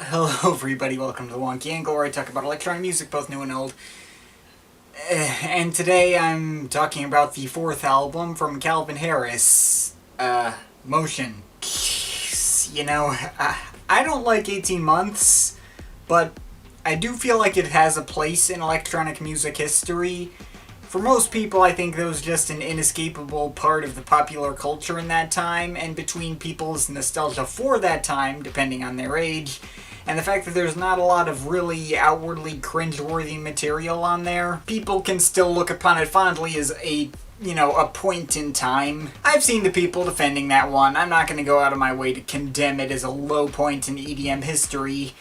Hello everybody, welcome to the Wonky Angle, where I talk about electronic music, both new and old. And today I'm talking about the fourth album from Calvin Harris, Motion. You know, I don't like 18 Months, but I do feel like it has a place in electronic music history. For most people, I think that was just an inescapable part of the popular culture in that time, and between people's nostalgia for that time, depending on their age, and the fact that there's not a lot of really outwardly cringeworthy material on there, people can still look upon it fondly as a point in time. I've seen the people defending that one. I'm not going to go out of my way to condemn it as a low point in EDM history.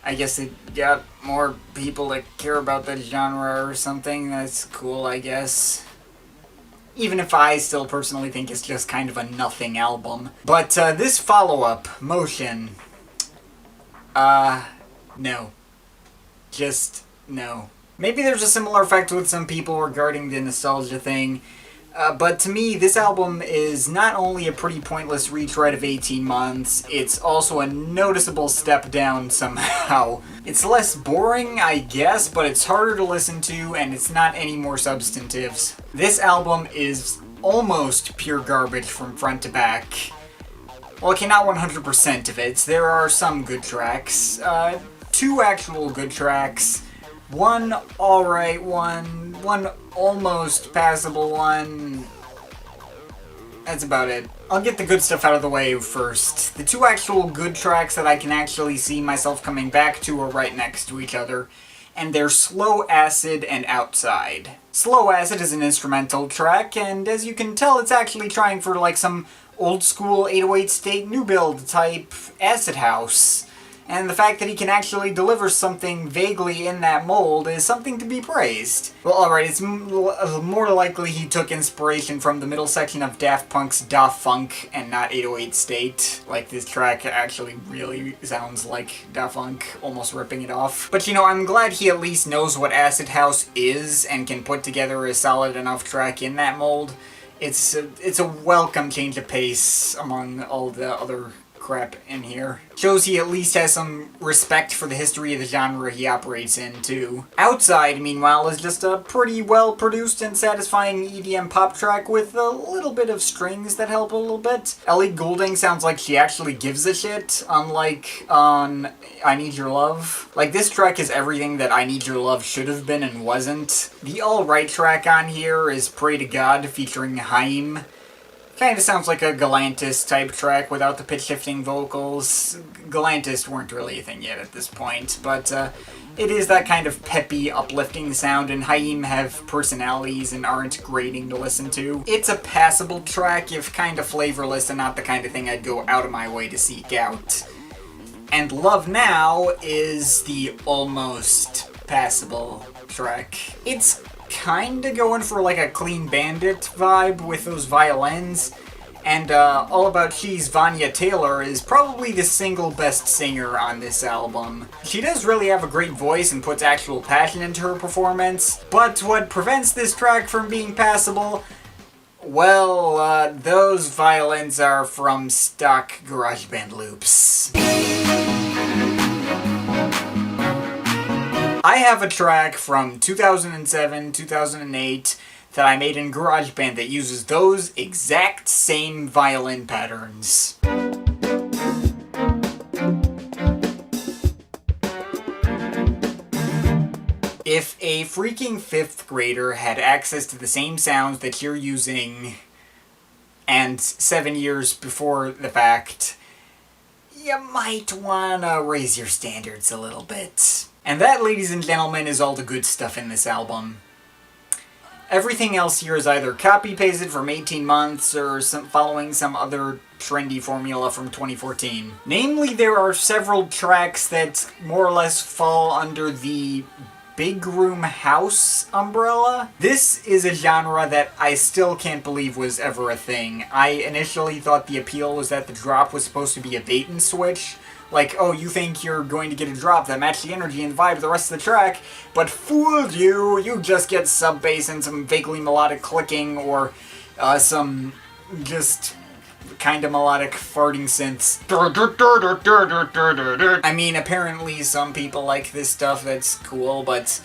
I guess it got more people that care about that genre or something. That's cool, I guess. Even if I still personally think it's just kind of a nothing album. But this follow-up, Motion, no. Just no. Maybe there's a similar effect with some people regarding the nostalgia thing. But to me, this album is not only a pretty pointless retread of 18 Months, it's also a noticeable step down somehow. It's less boring, I guess, but it's harder to listen to, and it's not any more substantive. This album is almost pure garbage from front to back. Well, okay, not 100% of it. There are some good tracks. Two actual good tracks. One alright one almost passable one. That's about it. I'll get the good stuff out of the way first. The two actual good tracks that I can actually see myself coming back to are right next to each other, and they're Slow Acid and Outside. Slow Acid is an instrumental track, and as you can tell, it's actually trying for like some old school 808 State new build type acid house. And the fact that he can actually deliver something vaguely in that mold is something to be praised. Well, alright, it's more likely he took inspiration from the middle section of Daft Punk's Da Funk and not 808 State. Like, this track actually really sounds like Da Funk, almost ripping it off. But I'm glad he at least knows what acid house is and can put together a solid enough track in that mold. It's a welcome change of pace among all the other crap in here. Shows he at least has some respect for the history of the genre he operates in, too. Outside, meanwhile, is just a pretty well-produced and satisfying EDM pop track with a little bit of strings that help a little bit. Ellie Goulding sounds like she actually gives a shit, unlike on I Need Your Love. Like, this track is everything that I Need Your Love should have been and wasn't. The all-right track on here is Pray to God, featuring Haim. Kinda sounds like a Galantis type track without the pitch-shifting vocals. Galantis weren't really a thing yet at this point, but it is that kind of peppy, uplifting sound, and Haim have personalities and aren't grating to listen to. It's a passable track, if kinda flavorless and not the kind of thing I'd go out of my way to seek out. And Love Now is the almost passable track. It's kinda going for like a Clean Bandit vibe with those violins, and All About She's Vanya Taylor is probably the single best singer on this album. She does really have a great voice and puts actual passion into her performance, but what prevents this track from being passable? Well, those violins are from stock GarageBand loops. I have a track from 2007, 2008 that I made in GarageBand that uses those exact same violin patterns. If a freaking 5th grader had access to the same sounds that you're using, and 7 years before the fact, you might wanna raise your standards a little bit. And that, ladies and gentlemen, is all the good stuff in this album. Everything else here is either copy-pasted from 18 Months or following some other trendy formula from 2014. Namely, there are several tracks that more or less fall under the big room house umbrella. This is a genre that I still can't believe was ever a thing. I initially thought the appeal was that the drop was supposed to be a bait and switch. Like, oh, you think you're going to get a drop that matched the energy and vibe of the rest of the track, but fooled you! You just get sub-bass and some vaguely melodic clicking, or some just kinda melodic farting synths. I mean, apparently some people like this stuff, that's cool, but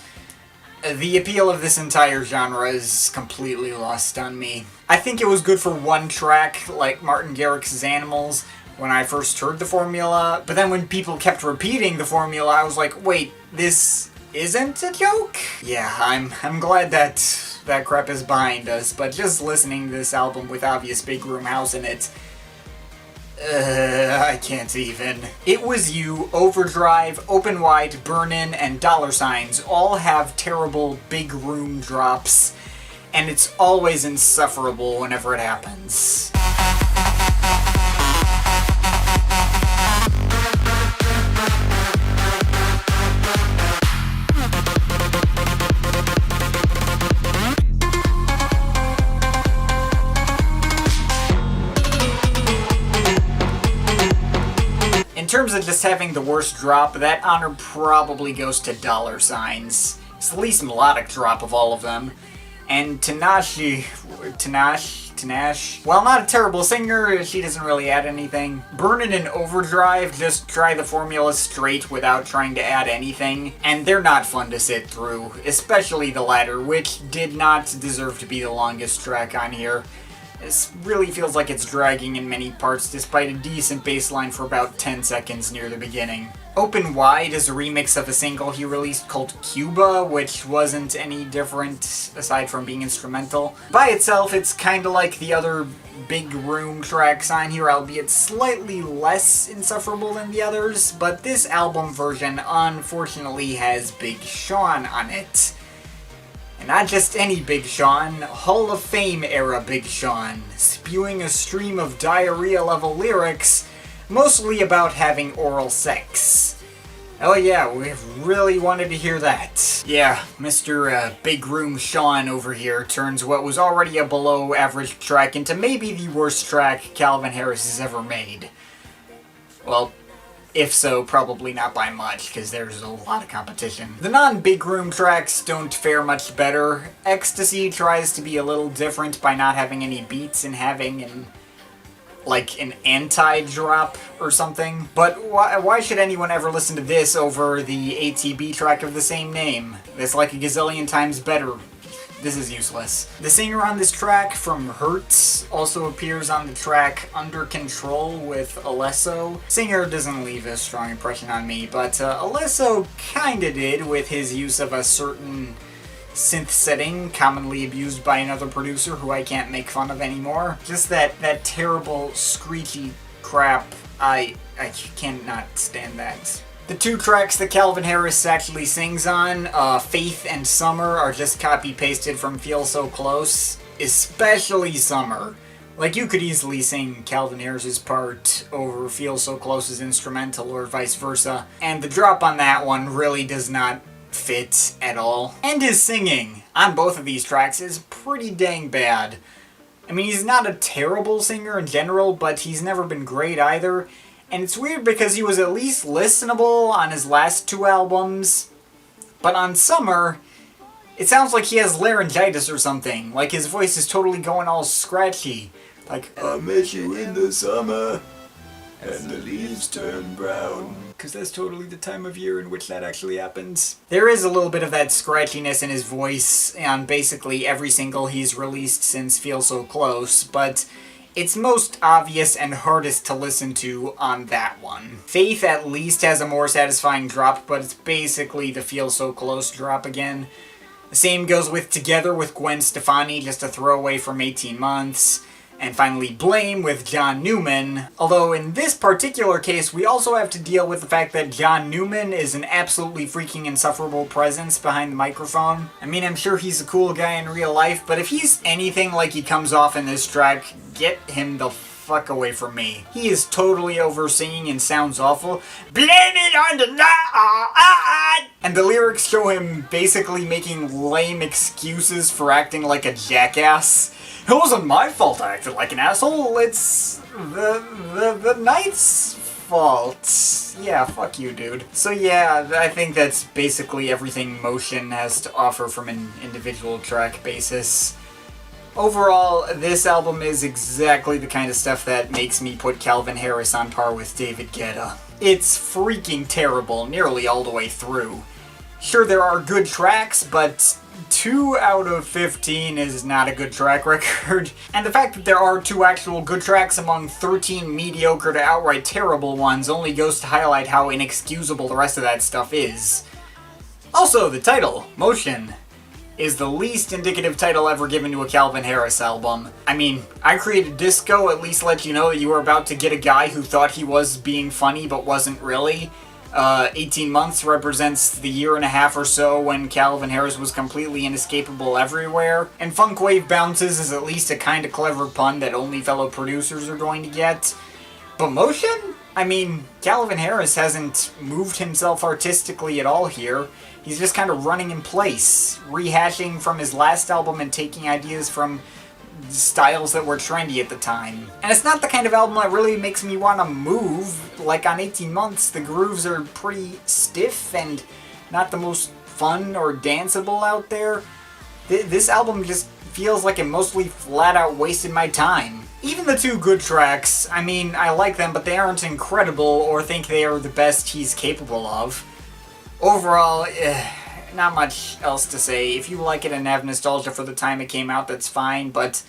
the appeal of this entire genre is completely lost on me. I think it was good for one track, like Martin Garrix's Animals, when I first heard the formula, but then when people kept repeating the formula, I was like, wait, this isn't a joke? Yeah, I'm glad that crap is behind us, but just listening to this album with obvious Big Room House in it, I can't even. It Was You, Overdrive, Open Wide, Burnin', and Dollar Signs all have terrible big room drops, and it's always insufferable whenever it happens. In terms of just having the worst drop, that honor probably goes to Dollar Signs. It's the least melodic drop of all of them. And Tanash, while not a terrible singer, she doesn't really add anything. Burnin' and Overdrive just try the formula straight without trying to add anything, and they're not fun to sit through, especially the latter, which did not deserve to be the longest track on here. This really feels like it's dragging in many parts, despite a decent bass line for about 10 seconds near the beginning. Open Wide is a remix of a single he released called Cuba, which wasn't any different aside from being instrumental. By itself, it's kinda like the other big room tracks on here, albeit slightly less insufferable than the others, but this album version unfortunately has Big Sean on it. And not just any Big Sean, Hall of Fame era Big Sean, spewing a stream of diarrhea-level lyrics, mostly about having oral sex. Oh yeah, we really wanted to hear that. Yeah, Mr. Big Room Sean over here turns what was already a below-average track into maybe the worst track Calvin Harris has ever made. Well, if so, probably not by much, because there's a lot of competition. The non-Big Room tracks don't fare much better. Ecstasy tries to be a little different by not having any beats and having an anti-drop or something. But why should anyone ever listen to this over the ATB track of the same name? It's like a gazillion times better. This is useless. The singer on this track from Hurts also appears on the track Under Control with Alesso. Singer doesn't leave a strong impression on me, but Alesso kinda did with his use of a certain synth setting commonly abused by another producer who I can't make fun of anymore. Just that terrible screechy crap. I cannot stand that. The two tracks that Calvin Harris actually sings on, Faith and Summer, are just copy-pasted from Feel So Close. Especially Summer. Like, you could easily sing Calvin Harris's part over Feel So Close's instrumental or vice versa. And the drop on that one really does not fit at all. And his singing on both of these tracks is pretty dang bad. I mean, he's not a terrible singer in general, but he's never been great either. And it's weird because he was at least listenable on his last two albums, but on Summer, it sounds like he has laryngitis or something. Like his voice is totally going all scratchy. Like, I met you in the summer, and the leaves turn brown. Because that's totally the time of year in which that actually happens. There is a little bit of that scratchiness in his voice on basically every single he's released since Feel So Close, but it's most obvious and hardest to listen to on that one. Faith at least has a more satisfying drop, but it's basically the Feel So Close drop again. The same goes with Together with Gwen Stefani, just a throwaway from 18 Months. And finally Blame with John Newman. Although in this particular case, we also have to deal with the fact that John Newman is an absolutely freaking insufferable presence behind the microphone. I mean, I'm sure he's a cool guy in real life, but if he's anything like he comes off in this track, get him the fuck away from me. He is totally over singing and sounds awful. Blame it on the night! And the lyrics show him basically making lame excuses for acting like a jackass. It wasn't my fault I acted like an asshole, it's the night's fault. Yeah, fuck you, dude. So yeah, I think that's basically everything Motion has to offer from an individual track basis. Overall, this album is exactly the kind of stuff that makes me put Calvin Harris on par with David Guetta. It's freaking terrible nearly all the way through. Sure, there are good tracks, but 2 out of 15 is not a good track record. And the fact that there are 2 actual good tracks among 13 mediocre to outright terrible ones only goes to highlight how inexcusable the rest of that stuff is. Also, the title, Motion, is the least indicative title ever given to a Calvin Harris album. I mean, I Created Disco at least let you know that you were about to get a guy who thought he was being funny but wasn't really. 18 Months represents the year and a half or so when Calvin Harris was completely inescapable everywhere. And Funk Wave Bounces is at least a kinda clever pun that only fellow producers are going to get. But Motion? I mean, Calvin Harris hasn't moved himself artistically at all here. He's just kind of running in place, rehashing from his last album and taking ideas from styles that were trendy at the time. And it's not the kind of album that really makes me want to move. Like on 18 Months, the grooves are pretty stiff and not the most fun or danceable out there. This album just feels like it mostly flat out wasted my time. Even the 2 good tracks, I mean, I like them, but they aren't incredible or think they are the best he's capable of. Overall, not much else to say. If you like it and have nostalgia for the time it came out, that's fine, but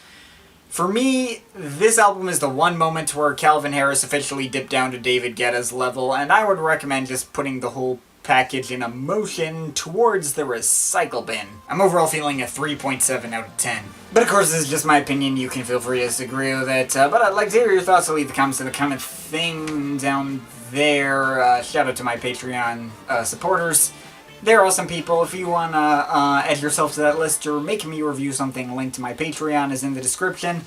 for me, this album is the one moment where Calvin Harris officially dipped down to David Guetta's level, and I would recommend just putting the whole package in a motion towards the recycle bin. I'm overall feeling a 3.7 out of 10. But of course, this is just my opinion. You can feel free to disagree with it, but I'd like to hear your thoughts, so leave the comments in the comment thing down there. Shout out to my Patreon supporters. They're awesome people. If you want to add yourself to that list or make me review something, link to my Patreon is in the description.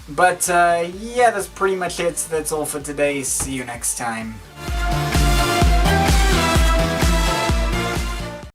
But yeah, that's pretty much it. That's all for today. See you next time.